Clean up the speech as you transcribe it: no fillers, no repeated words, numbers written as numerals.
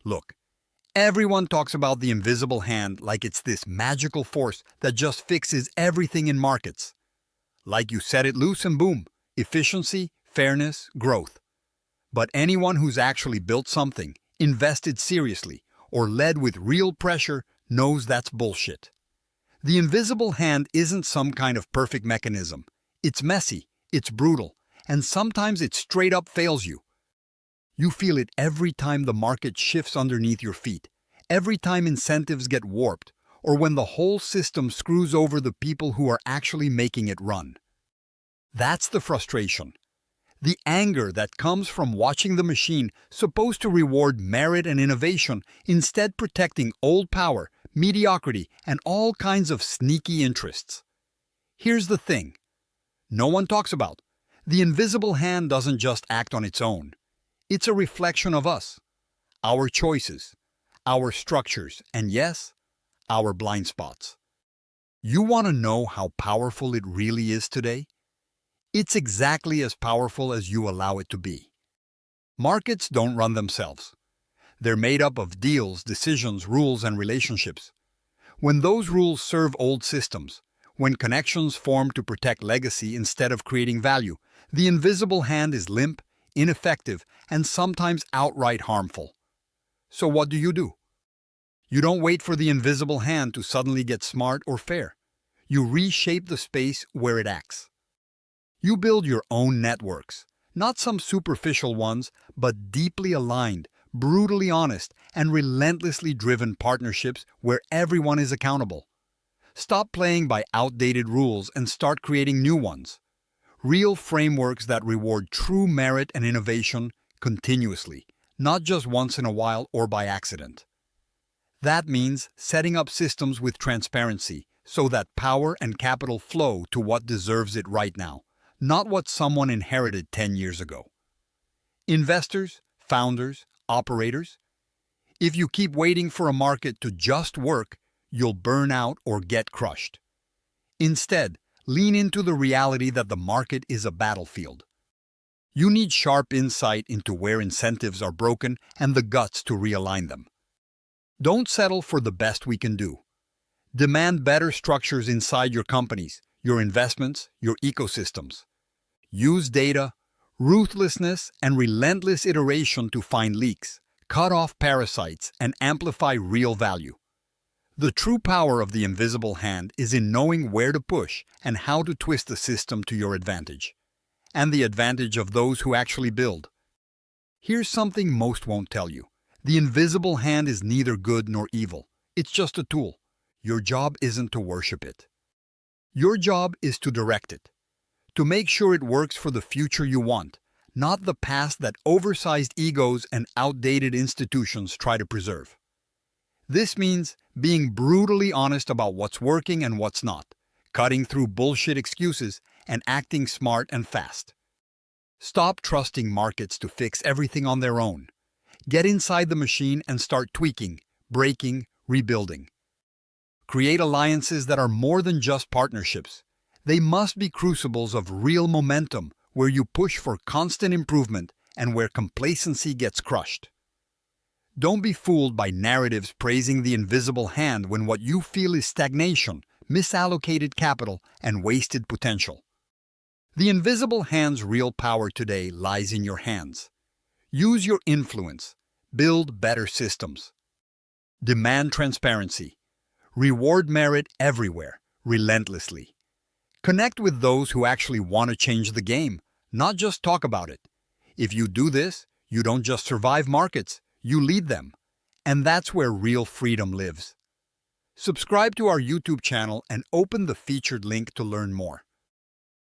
Look, everyone talks about the invisible hand like it's this magical force that just fixes everything in markets. Like you set it loose and boom, efficiency, fairness, growth. But anyone who's actually built something, invested seriously, or led with real pressure knows that's bullshit. The invisible hand isn't some kind of perfect mechanism. It's messy, it's brutal, and sometimes it straight up fails you. You feel it every time the market shifts underneath your feet, every time incentives get warped, or when the whole system screws over the people who are actually making it run. That's the frustration. The anger that comes from watching the machine supposed to reward merit and innovation, instead protecting old power, mediocrity, and all kinds of sneaky interests. Here's the thing. No one talks about. The invisible hand doesn't just act on its own. It's a reflection of us, our choices, our structures, and yes, our blind spots. You want to know how powerful it really is today? It's exactly as powerful as you allow it to be. Markets don't run themselves. They're made up of deals, decisions, rules, and relationships. When those rules serve old systems, when connections form to protect legacy instead of creating value, the invisible hand is limp, ineffective, and sometimes outright harmful. So what do? You don't wait for the invisible hand to suddenly get smart or fair. You reshape the space where it acts. You build your own networks, not some superficial ones, but deeply aligned, brutally honest, and relentlessly driven partnerships where everyone is accountable. Stop playing by outdated rules and start creating new ones. Real frameworks that reward true merit and innovation continuously, not just once in a while or by accident. That means setting up systems with transparency so that power and capital flow to what deserves it right now, not what someone inherited 10 years ago. Investors, founders, operators, if you keep waiting for a market to just work, you'll burn out or get crushed. Instead, lean into the reality that the market is a battlefield. You need sharp insight into where incentives are broken and the guts to realign them. Don't settle for the best we can do. Demand better structures inside your companies, your investments, your ecosystems. Use data, ruthlessness, and relentless iteration to find leaks, cut off parasites, and amplify real value. The true power of the invisible hand is in knowing where to push and how to twist the system to your advantage, and the advantage of those who actually build. Here's something most won't tell you. The invisible hand is neither good nor evil. It's just a tool. Your job isn't to worship it. Your job is to direct it, to make sure it works for the future you want, not the past that oversized egos and outdated institutions try to preserve. This means being brutally honest about what's working and what's not, cutting through bullshit excuses, and acting smart and fast. Stop trusting markets to fix everything on their own. Get inside the machine and start tweaking, breaking, rebuilding. Create alliances that are more than just partnerships. They must be crucibles of real momentum where you push for constant improvement and where complacency gets crushed. Don't be fooled by narratives praising the invisible hand when what you feel is stagnation, misallocated capital, and wasted potential. The invisible hand's real power today lies in your hands. Use your influence. Build better systems. Demand transparency. Reward merit everywhere, relentlessly. Connect with those who actually want to change the game, not just talk about it. If you do this, you don't just survive markets, you lead them. And that's where real freedom lives. Subscribe to our YouTube channel and open the featured link to learn more.